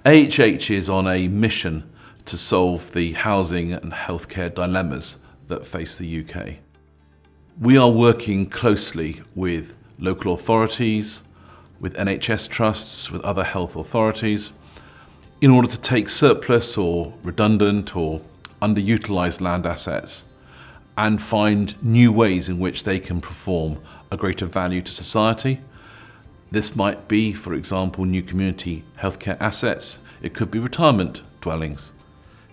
AHH is on a mission to solve the housing and healthcare dilemmas that face the UK. We are working closely with local authorities, with NHS trusts, with other health authorities, in order to take surplus or redundant or underutilised land assets and find new ways in which they can perform a greater value to society. This might be, for example, new community healthcare assets. It could be retirement dwellings.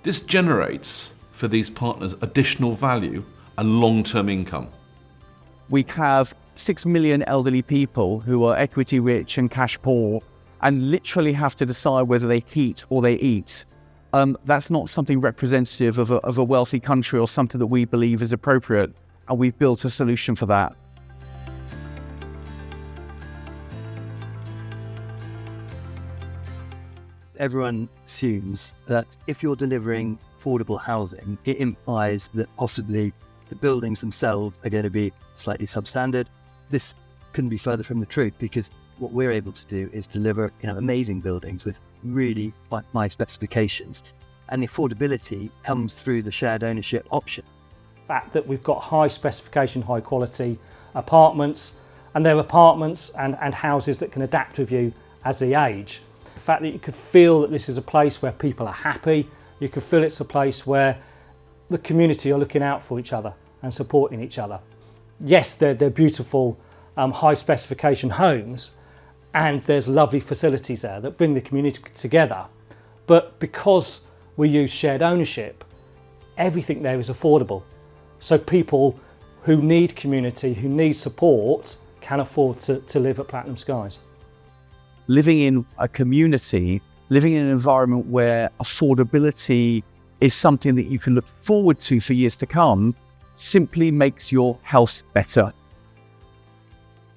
This generates, for these partners, additional value and long-term income. We have 6 million elderly people who are equity rich and cash poor and literally have to decide whether they heat or they eat. That's not something representative of a wealthy country or something that we believe is appropriate, and we've built a solution for that. Everyone assumes that if you're delivering affordable housing, it implies that possibly the buildings themselves are going to be slightly substandard. This couldn't be further from the truth, because what we're able to do is deliver amazing buildings with really high specifications, and the affordability comes through the shared ownership option. The fact that we've got high specification, high quality apartments, and they're apartments and houses that can adapt with you as they age. The fact that you could feel that this is a place where people are happy, you could feel it's a place where the community are looking out for each other and supporting each other. Yes, they're beautiful, high specification homes, and there's lovely facilities there that bring the community together. But because we use shared ownership, everything there is affordable. So people who need community, who need support, can afford to live at Platinum Skies. Living in a community, living in an environment where affordability is something that you can look forward to for years to come, simply makes your house better.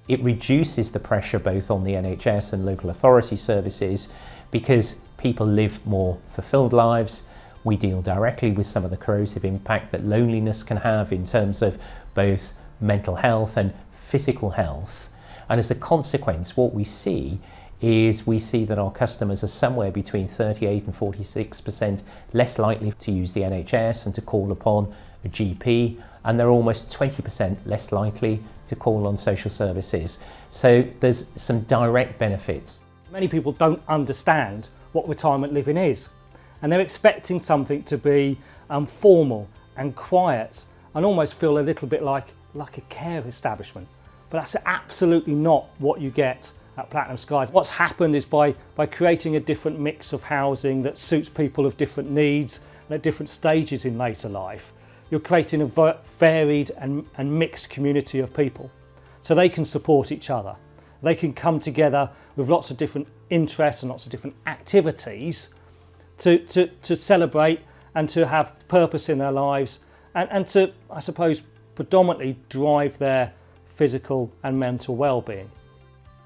It reduces the pressure both on the NHS and local authority services, because people live more fulfilled lives. We deal directly with some of the corrosive impact that loneliness can have in terms of both mental health and physical health. And as a consequence, what we see that our customers are somewhere between 38 and 46% less likely to use the NHS and to call upon a GP, and they're almost 20% less likely to call on social services. So there's some direct benefits. Many people don't understand what retirement living is, and they're expecting something to be formal and quiet and almost feel a little bit like a care establishment. But that's absolutely not what you get at Platinum Skies. What's happened is by creating a different mix of housing that suits people of different needs and at different stages in later life, you're creating a varied and mixed community of people. So they can support each other. They can come together with lots of different interests and lots of different activities to celebrate and to have purpose in their lives and to, I suppose, predominantly drive their physical and mental well-being.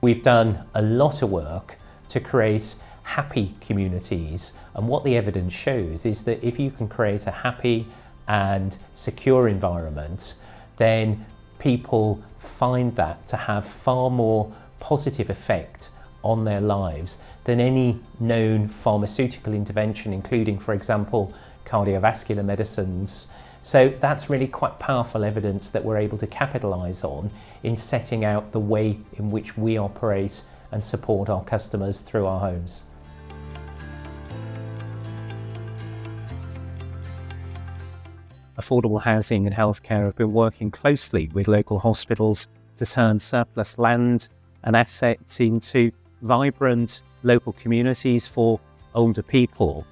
We've done a lot of work to create happy communities, and what the evidence shows is that if you can create a happy and secure environment, then people find that to have far more positive effect on their lives than any known pharmaceutical intervention, including, for example, cardiovascular medicines. So that's really quite powerful evidence that we're able to capitalise on in setting out the way in which we operate and support our customers through our homes. Affordable housing and healthcare have been working closely with local hospitals to turn surplus land and assets into vibrant local communities for older people.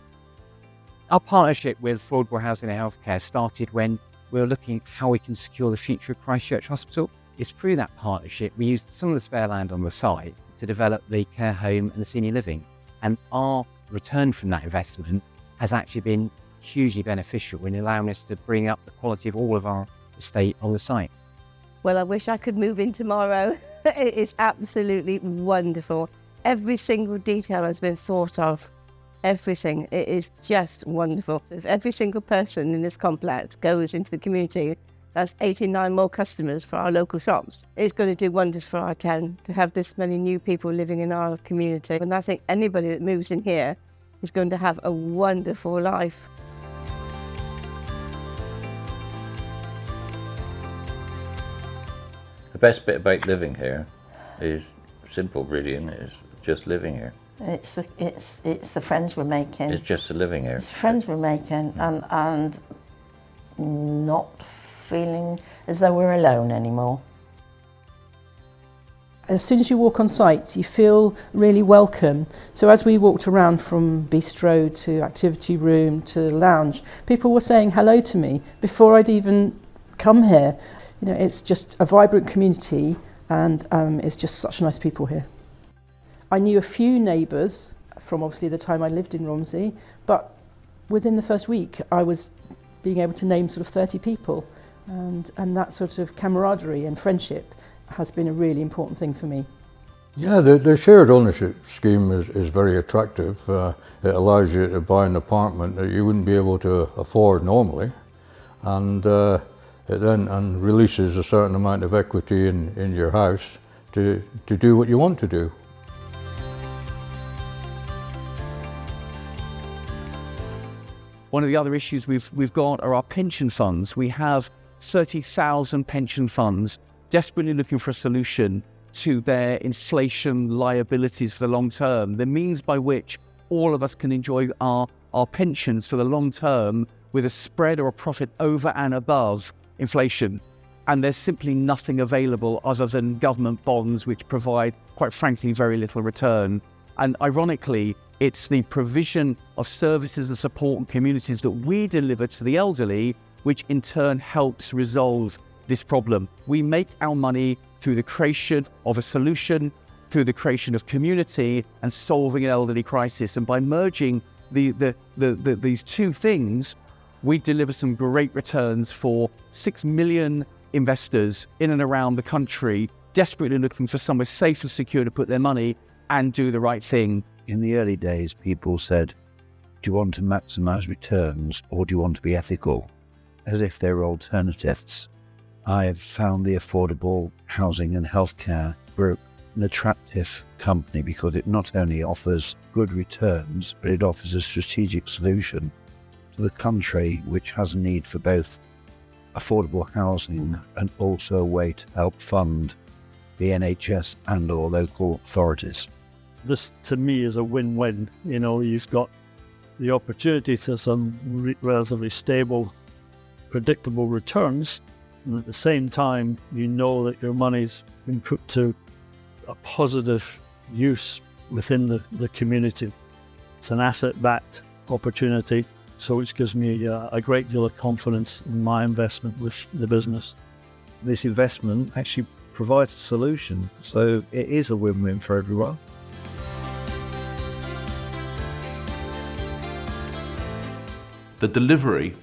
Our partnership with affordable housing and healthcare started when we were looking at how we can secure the future of Christchurch Hospital. It's through that partnership we used some of the spare land on the site to develop the care home and the senior living. And our return from that investment has actually been hugely beneficial in allowing us to bring up the quality of all of our estate on the site. Well, I wish I could move in tomorrow. It is absolutely wonderful. Every single detail has been thought of. Everything. It is just wonderful. So if every single person in this complex goes into the community, that's 89 more customers for our local shops. It's going to do wonders for our town to have this many new people living in our community. And I think anybody that moves in here is going to have a wonderful life. The best bit about living here is simple, really, and it's just living here. It's the friends we're making. It's just the living here. It's the friends we're making, and not feeling as though we're alone anymore. As soon as you walk on site, you feel really welcome. So as we walked around from bistro to activity room to lounge, people were saying hello to me before I'd even come here. You know, it's just a vibrant community, and it's just such nice people here. I knew a few neighbours from obviously the time I lived in Romsey, but within the first week I was being able to name sort of 30 people, and that sort of camaraderie and friendship has been a really important thing for me. Yeah, the shared ownership scheme is very attractive. It allows you to buy an apartment that you wouldn't be able to afford normally, and it then releases a certain amount of equity in your house to do what you want to do. One of the other issues we've got are our pension funds. We have 30,000 pension funds desperately looking for a solution to their inflation liabilities for the long term, the means by which all of us can enjoy our pensions for the long term with a spread or a profit over and above inflation. And there's simply nothing available other than government bonds, which provide, quite frankly, very little return. And ironically, it's the provision of services and support and communities that we deliver to the elderly, which in turn helps resolve this problem. We make our money through the creation of a solution, through the creation of community and solving an elderly crisis. And by merging these two things, we deliver some great returns for 6 million investors in and around the country, desperately looking for somewhere safe and secure to put their money and do the right thing. In the early days, people said, do you want to maximise returns or do you want to be ethical? As if they were alternatives. I've found the affordable housing and healthcare group an attractive company because it not only offers good returns, but it offers a strategic solution to the country, which has a need for both affordable housing and also a way to help fund the NHS and or local authorities. This to me is a win-win. You know, you've got the opportunity to some relatively stable, predictable returns, and at the same time you know that your money's been put to a positive use within the community. It's an asset-backed opportunity, so which gives me a great deal of confidence in my investment with the business. This investment actually provides a solution, so it is a win-win for everyone. The delivery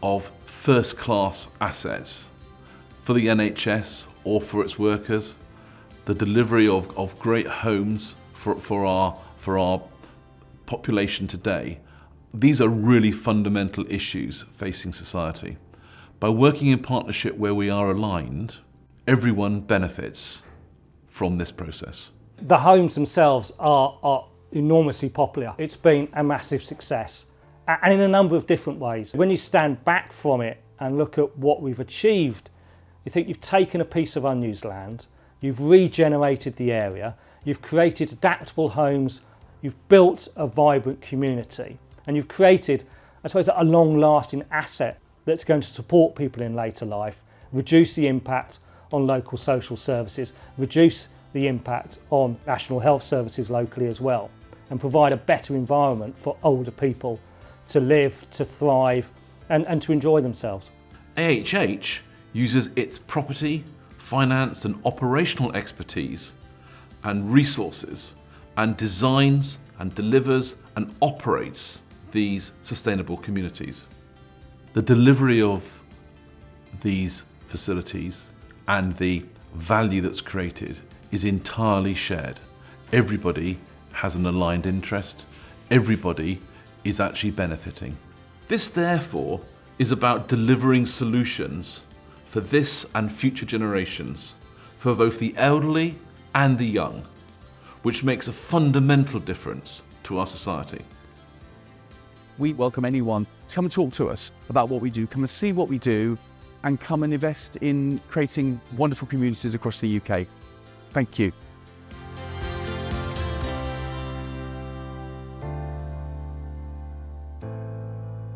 of first-class assets for the NHS or for its workers, the delivery of great homes for our population today, these are really fundamental issues facing society. By working in partnership where we are aligned, everyone benefits from this process. The homes themselves are enormously popular. It's been a massive success, and in a number of different ways. When you stand back from it and look at what we've achieved, you think you've taken a piece of unused land, you've regenerated the area, you've created adaptable homes, you've built a vibrant community, and you've created, I suppose, a long-lasting asset that's going to support people in later life, reduce the impact on local social services, reduce the impact on national health services locally as well, and provide a better environment for older people to live, to thrive, and to enjoy themselves. AHH uses its property, finance and operational expertise and resources and designs and delivers and operates these sustainable communities. The delivery of these facilities and the value that's created is entirely shared. Everybody has an aligned interest. Everybody is actually benefiting. This, therefore, is about delivering solutions for this and future generations, for both the elderly and the young, which makes a fundamental difference to our society. We welcome anyone to come and talk to us about what we do, come and see what we do, and come and invest in creating wonderful communities across the UK. Thank you.